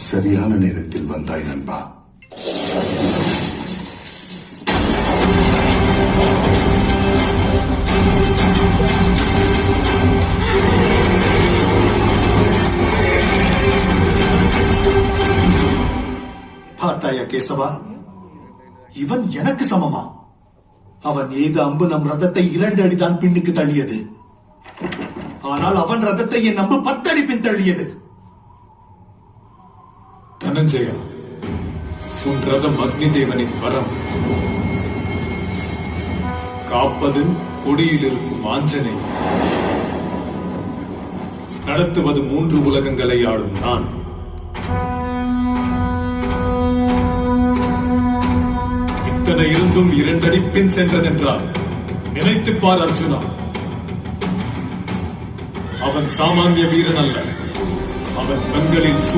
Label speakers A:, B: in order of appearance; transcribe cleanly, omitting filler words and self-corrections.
A: சரியான நேரத்தில் வந்தாய் நண்பா.
B: பார்த்தாயா கேசவா, இவன் எனக்கு சமமா? அவன் ஏக அம்பு நம் ரதத்தை 2 அடிதான் பின்னுக்கு தள்ளியது. ஆனால் அவன் ரதத்தை என் அம்பு 10 அடி பின் தள்ளியது.
C: தனஞ்சயா, உன் ரதம் அக்னி தேவனின் வரம். காப்பது கொடியில் இருக்கும் ஆஞ்சனை, நடத்துவது 3 உலகங்களை ஆளும் நான். இத்தனை இருந்தும் 2 அடி பின் சென்றதென்றால் நினைத்துப்பார் அர்ஜுனா. அவன் சாமானிய வீரன் அல்ல. அவன் கண்களில்